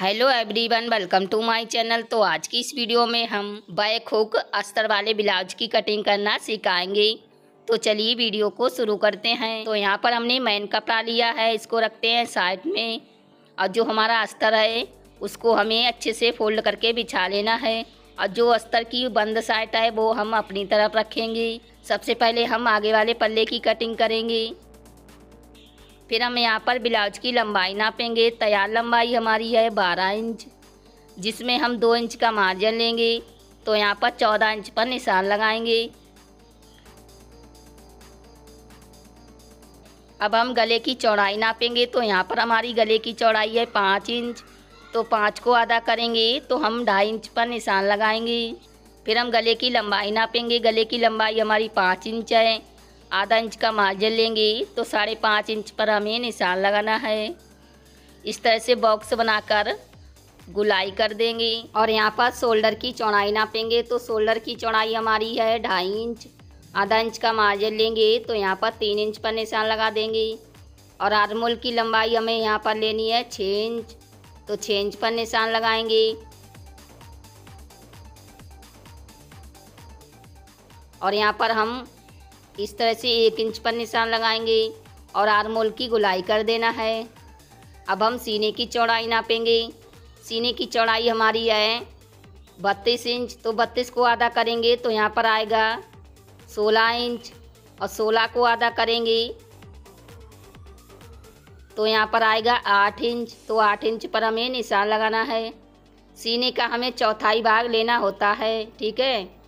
Hello everyone, welcome to my channel. तो आज की इस वीडियो में हम बैक हुक अस्तर वाले ब्लाउज की कटिंग करना सिखाएंगे। तो चलिए वीडियो को शुरू करते हैं। तो यहाँ पर हमने मेन कपड़ा लिया है, इसको रखते हैं साइड में। और जो हमारा अस्तर है उसको हमें अच्छे से फोल्ड करके बिछा लेना है। और जो अस्तर की बंद साइड है वो हम अपनी तरफ रखेंगे। सबसे पहले हम आगे वाले पल्ले की कटिंग करेंगे। फिर हम यहाँ पर ब्लाउज की लंबाई नापेंगे। तैयार लंबाई हमारी है 12 इंच, जिसमें हम 2 इंच का मार्जिन लेंगे। तो यहाँ पर 14 इंच पर निशान लगाएंगे। अब हम गले की चौड़ाई नापेंगे। तो यहाँ पर हमारी गले की चौड़ाई है 5 इंच। तो 5 को आधा करेंगे तो हम 2.5 इंच पर निशान लगाएंगे। फिर हम गले की लंबाई नापेंगे। गले की लंबाई हमारी 5 इंच है। आधा इंच का मार्जिन लेंगे तो 5.5 इंच पर हमें निशान लगाना है। इस तरह से बॉक्स बनाकर गुलाई कर देंगे। और यहाँ पर शोल्डर की चौड़ाई नापेंगे। तो शोल्डर की चौड़ाई हमारी है 2.5 इंच। आधा इंच का मार्जिन लेंगे तो यहाँ पर 3 इंच पर निशान लगा देंगे। और आर्महोल की लंबाई हमें यहाँ पर लेनी है 6 इंच। तो 6 इंच पर निशान लगाएंगे। और यहाँ पर हम इस तरह से 1 इंच पर निशान लगाएंगे और आर्महोल की गुलाई कर देना है। अब हम सीने की चौड़ाई नापेंगे। सीने की चौड़ाई हमारी है 32 इंच। तो 32 को आधा करेंगे तो यहाँ पर आएगा 16 इंच। और 16 को आधा करेंगे तो यहाँ पर आएगा 8 इंच। तो 8 इंच पर हमें निशान लगाना है। सीने का हमें चौथाई भाग लेना होता है, ठीक है।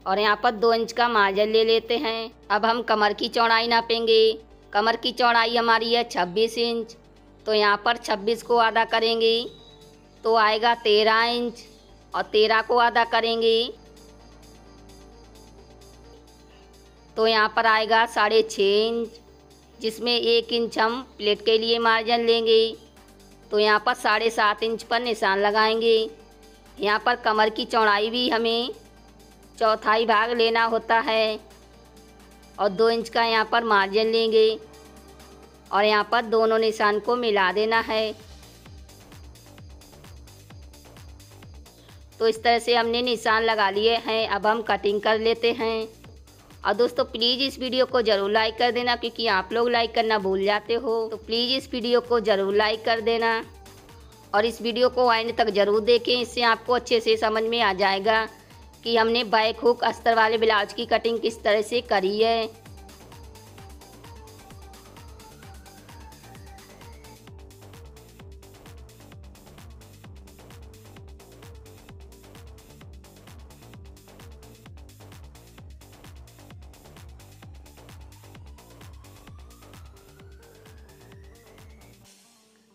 और यहाँ पर 2 इंच का मार्जिन ले लेते हैं। अब हम कमर की चौड़ाई नापेंगे। कमर की चौड़ाई हमारी है 26 इंच। तो यहाँ पर 26 को आधा करेंगे तो आएगा 13 इंच। और 13 को आधा करेंगे तो यहाँ पर आएगा 6.5 इंच, जिसमें 1 इंच हम प्लेट के लिए मार्जिन लेंगे। तो यहाँ पर 7.5 इंच पर निशान लगाएंगे। यहाँ पर कमर की चौड़ाई भी हमें चौथाई भाग लेना होता है। और 2 इंच का यहाँ पर मार्जिन लेंगे और यहाँ पर दोनों निशान को मिला देना है। तो इस तरह से हमने निशान लगा लिए हैं। अब हम कटिंग कर लेते हैं। और दोस्तों प्लीज़ इस वीडियो को ज़रूर लाइक कर देना, क्योंकि आप लोग लाइक करना भूल जाते हो। तो प्लीज़ इस वीडियो को ज़रूर लाइक कर देना और इस वीडियो को एंड तक ज़रूर देखें। इससे आपको अच्छे से समझ में आ जाएगा कि हमने बैक हुक अस्तर वाले ब्लाउज की कटिंग किस तरह से करी है।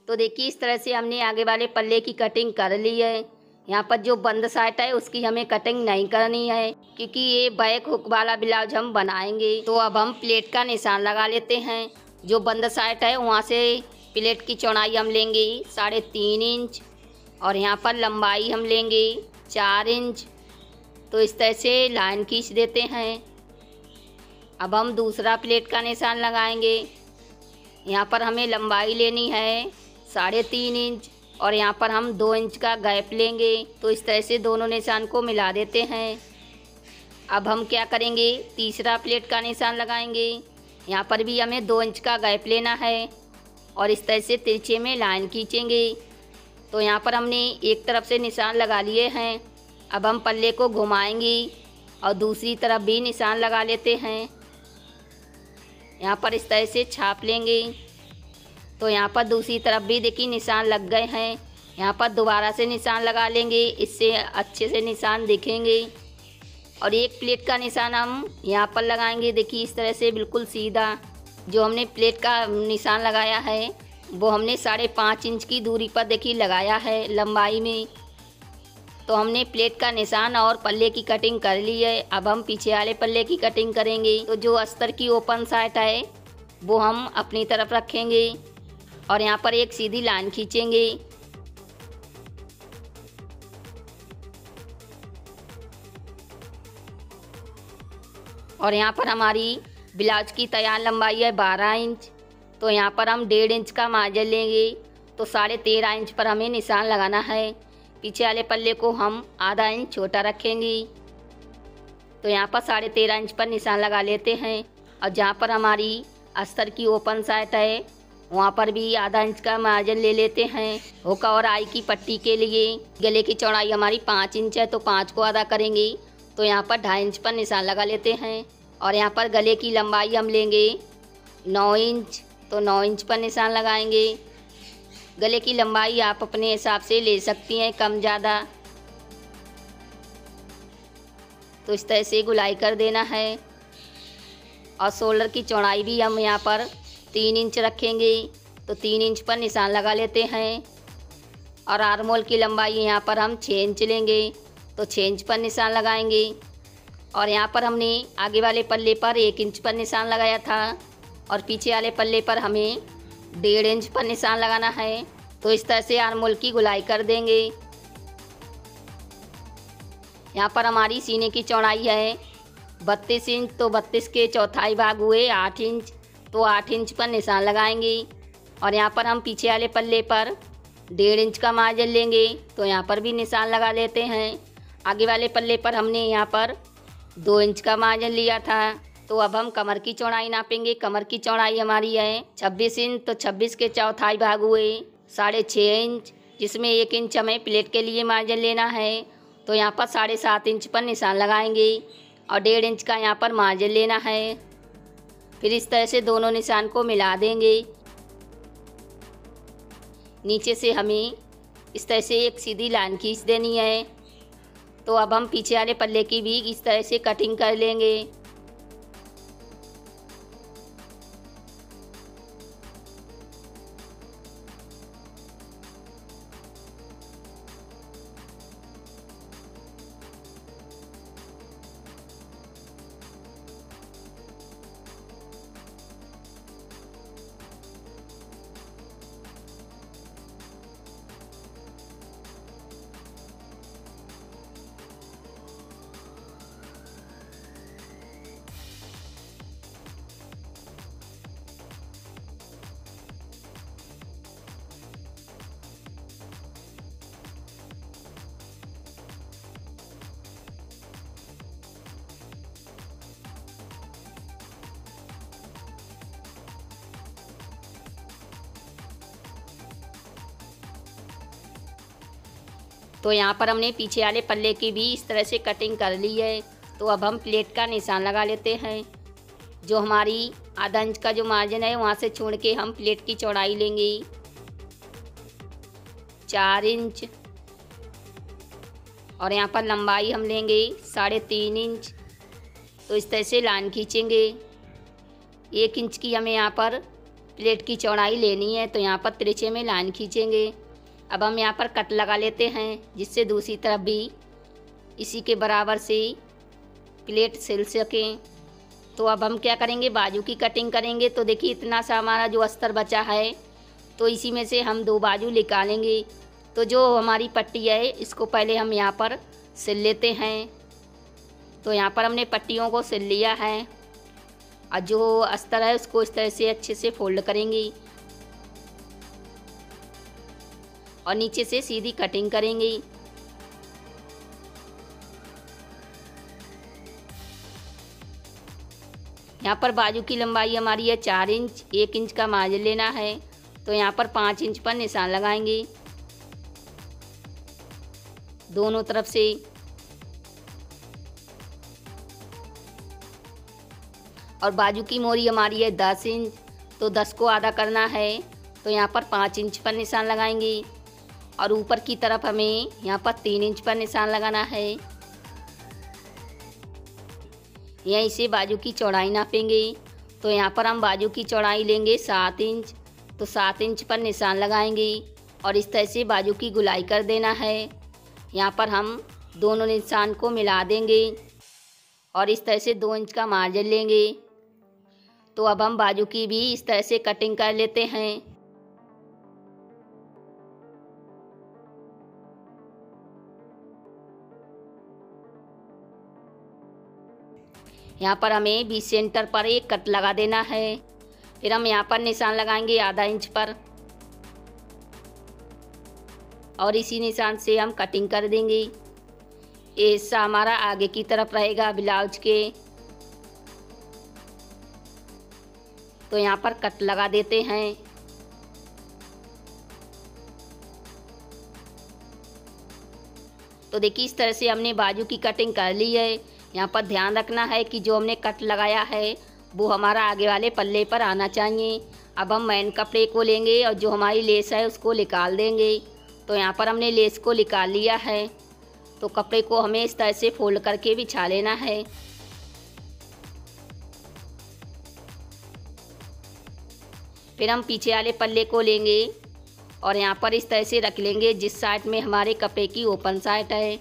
तो देखिए इस तरह से हमने आगे वाले पल्ले की कटिंग कर ली है। यहाँ पर जो बंद साइड है उसकी हमें कटिंग नहीं करनी है, क्योंकि ये बैक हुक वाला ब्लाउज हम बनाएंगे। तो अब हम प्लेट का निशान लगा लेते हैं। जो बंद साइड है वहाँ से प्लेट की चौड़ाई हम लेंगे 3.5 इंच। और यहाँ पर लंबाई हम लेंगे 4 इंच। तो इस तरह से लाइन खींच देते हैं। अब हम दूसरा प्लेट का निशान लगाएंगे। यहाँ पर हमें लंबाई लेनी है 3.5 इंच और यहाँ पर हम 2 इंच का गैप लेंगे। तो इस तरह से दोनों निशान को मिला देते हैं। अब हम क्या करेंगे, तीसरा प्लेट का निशान लगाएंगे। यहाँ पर भी हमें 2 इंच का गैप लेना है और इस तरह से तिरछे में लाइन खींचेंगे। तो यहाँ पर हमने एक तरफ से निशान लगा लिए हैं। अब हम पल्ले को घुमाएंगे और दूसरी तरफ भी निशान लगा लेते हैं। यहाँ पर इस तरह से छाप लेंगे। तो यहाँ पर दूसरी तरफ भी देखिए निशान लग गए हैं। यहाँ पर दोबारा से निशान लगा लेंगे, इससे अच्छे से निशान दिखेंगे। और एक प्लेट का निशान हम यहाँ पर लगाएंगे। देखिए इस तरह से बिल्कुल सीधा। जो हमने प्लेट का निशान लगाया है वो हमने 5.5 इंच की दूरी पर देखिए लगाया है लंबाई में। तो हमने प्लेट का निशान और पल्ले की कटिंग कर ली है। अब हम पीछे वाले पल्ले की कटिंग करेंगे। तो जो अस्तर की ओपन साइड है वो हम अपनी तरफ रखेंगे और यहाँ पर एक सीधी लाइन खींचेंगे। और यहाँ पर हमारी ब्लाउज की तैयार लंबाई है 12 इंच। तो यहाँ पर हम 1.5 इंच का मार्जिन लेंगे तो 13.5 इंच पर हमें निशान लगाना है। पीछे वाले पल्ले को हम आधा इंच छोटा रखेंगे। तो यहाँ पर 13.5 इंच पर निशान लगा लेते हैं। और जहाँ पर हमारी अस्तर की ओपन साइड है वहाँ पर भी आधा इंच का मार्जिन ले लेते हैं। हुक और आई की पट्टी के लिए गले की चौड़ाई हमारी 5 इंच है, तो 5 को आधा करेंगे। तो यहाँ पर 2.5 इंच पर निशान लगा लेते हैं। और यहाँ पर गले की लंबाई हम लेंगे 9 इंच, तो 9 इंच पर निशान लगाएंगे। गले की लंबाई आप अपने हिसाब से ले सकती हैं, कम ज़्यादा। तो इस तरह से गुलाई कर देना है। और शोल्डर की चौड़ाई भी हम यहाँ पर 3 इंच रखेंगे, तो 3 इंच पर निशान लगा लेते हैं। और आर्म होल की लंबाई यहाँ पर हम 6 इंच लेंगे, तो 6 इंच पर निशान लगाएंगे। और यहाँ पर हमने आगे वाले पल्ले पर 1 इंच पर निशान लगाया था और पीछे वाले पल्ले पर हमें 1.5 इंच पर निशान लगाना है। तो इस तरह से आर्म होल की गुलाई कर देंगे। यहाँ पर हमारी सीने की चौड़ाई है 32 इंच, तो 32 के चौथाई भाग हुए 8 इंच, तो 8 इंच पर निशान लगाएंगे। और यहाँ पर हम पीछे वाले पल्ले पर 1.5 इंच का मार्जिन लेंगे, तो यहाँ पर भी निशान लगा लेते हैं। आगे वाले पल्ले पर हमने यहाँ पर 2 इंच का मार्जिन लिया था। तो अब हम कमर की चौड़ाई नापेंगे। कमर की चौड़ाई हमारी है 26 इंच, तो 26 के चौथाई भाग हुए 6.5 इंच, जिसमें 1 इंच हमें प्लेट के लिए मार्जिन लेना है। तो यहाँ पर 7.5 इंच पर निशान लगाएंगे और 1.5 इंच का यहाँ पर मार्जिन लेना है। फिर इस तरह से दोनों निशान को मिला देंगे। नीचे से हमें इस तरह से एक सीधी लाइन खींच देनी है। तो अब हम पीछे वाले पल्ले की भी इस तरह से कटिंग कर लेंगे। तो यहाँ पर हमने पीछे वाले पल्ले की भी इस तरह से कटिंग कर ली है। तो अब हम प्लेट का निशान लगा लेते हैं। जो हमारी आधा इंच का जो मार्जिन है वहाँ से छोड़ के हम प्लेट की चौड़ाई लेंगे 4 इंच। और यहाँ पर लंबाई हम लेंगे 3.5 इंच। तो इस तरह से लाइन खींचेंगे। 1 इंच की हमें यहाँ पर प्लेट की चौड़ाई लेनी है, तो यहाँ पर तिरछे में लाइन खींचेंगे। अब हम यहाँ पर कट लगा लेते हैं, जिससे दूसरी तरफ भी इसी के बराबर से प्लेट सिल सकें। तो अब हम क्या करेंगे, बाजू की कटिंग करेंगे। तो देखिए इतना सा हमारा जो अस्तर बचा है, तो इसी में से हम 2 बाजू निकालेंगे। तो जो हमारी पट्टी है इसको पहले हम यहाँ पर सिल लेते हैं। तो यहाँ पर हमने पट्टियों को सिल लिया है और जो अस्तर है उसको इस तरह से अच्छे से फोल्ड करेंगे और नीचे से सीधी कटिंग करेंगे। यहाँ पर बाजू की लंबाई हमारी है 4 इंच। 1 इंच का मार्जिन लेना है, तो यहाँ पर 5 इंच पर निशान लगाएंगे दोनों तरफ से। और बाजू की मोरी हमारी है 10 इंच, तो 10 को आधा करना है, तो यहाँ पर 5 इंच पर निशान लगाएंगे। और ऊपर की तरफ हमें यहाँ पर 3 इंच पर निशान लगाना है। यहीं से बाजू की चौड़ाई नापेंगे। तो यहाँ पर हम बाजू की चौड़ाई लेंगे 7 इंच, तो 7 इंच पर निशान लगाएंगे और इस तरह से बाजू की गुलाई कर देना है। यहाँ पर हम दोनों निशान को मिला देंगे और इस तरह से 2 इंच का मार्जिन लेंगे। तो अब हम बाजू की भी इस तरह से कटिंग कर लेते हैं। यहाँ पर हमें बीच सेंटर पर एक कट लगा देना है। फिर हम यहाँ पर निशान लगाएंगे आधा इंच पर। और इसी निशान से हम कटिंग कर देंगे। ये हिस्सा हमारा आगे की तरफ रहेगा ब्लाउज के। तो यहाँ पर कट लगा देते हैं। तो देखिए इस तरह से हमने बाजू की कटिंग कर ली है। यहाँ पर ध्यान रखना है कि जो हमने कट लगाया है वो हमारा आगे वाले पल्ले पर आना चाहिए। अब हम मेन कपड़े को लेंगे और जो हमारी लेस है उसको निकाल देंगे। तो यहाँ पर हमने लेस को निकाल लिया है। तो कपड़े को हमें इस तरह से फोल्ड करके बिछा लेना है। फिर हम पीछे वाले पल्ले को लेंगे और यहाँ पर इस तरह से रख लेंगे जिस साइड में हमारे कपड़े की ओपन साइड है।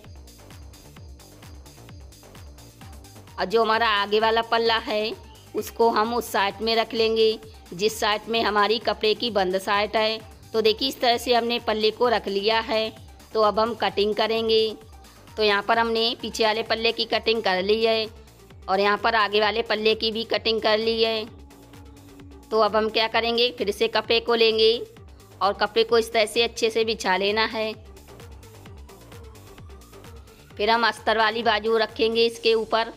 और जो हमारा आगे वाला पल्ला है उसको हम उस साइड में रख लेंगे जिस साइड में हमारी कपड़े की बंद साइड है। तो देखिए इस तरह से हमने पल्ले को रख लिया है। तो अब हम कटिंग करेंगे। तो यहाँ पर हमने पीछे वाले पल्ले की कटिंग कर ली है और यहाँ पर आगे वाले पल्ले की भी कटिंग कर ली है। तो अब हम क्या करेंगे, फिर से कपड़े को लेंगे और कपड़े को इस तरह से अच्छे से बिछा लेना है। फिर हम अस्तर वाली बाजू रखेंगे इसके ऊपर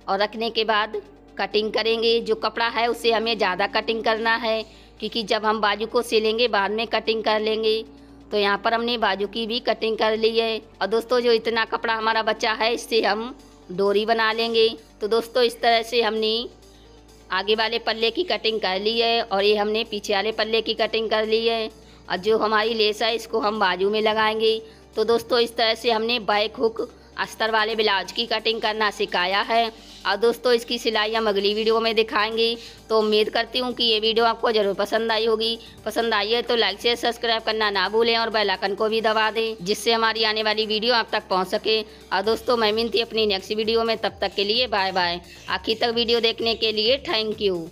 और रखने के बाद कटिंग करेंगे। जो कपड़ा है उससे हमें ज़्यादा कटिंग करना है क्योंकि जब हम बाजू को सिलेंगे बाद में कटिंग कर लेंगे। तो यहाँ पर हमने बाजू की भी कटिंग कर ली है। और दोस्तों जो इतना कपड़ा हमारा बचा है इससे हम डोरी बना लेंगे। तो दोस्तों इस तरह से हमने आगे वाले पल्ले की कटिंग कर ली है और ये हमने पीछे वाले पल्ले की कटिंग कर ली है। और जो हमारी लेस है इसको हम बाजू में लगाएंगे। तो दोस्तों इस तरह से हमने बैक हुक अस्तर वाले ब्लाउज की कटिंग करना सिखाया है। और दोस्तों इसकी सिलाई हम अगली वीडियो में दिखाएंगे। तो उम्मीद करती हूँ कि ये वीडियो आपको ज़रूर पसंद आई होगी। पसंद आई है तो लाइक शेयर सब्सक्राइब करना ना भूलें और बेल आइकन को भी दबा दें जिससे हमारी आने वाली वीडियो आप तक पहुँच सके। और दोस्तों मैं मिलती अपनी नेक्स्ट वीडियो में, तब तक के लिए बाय बाय। आखिर तक वीडियो देखने के लिए थैंक यू।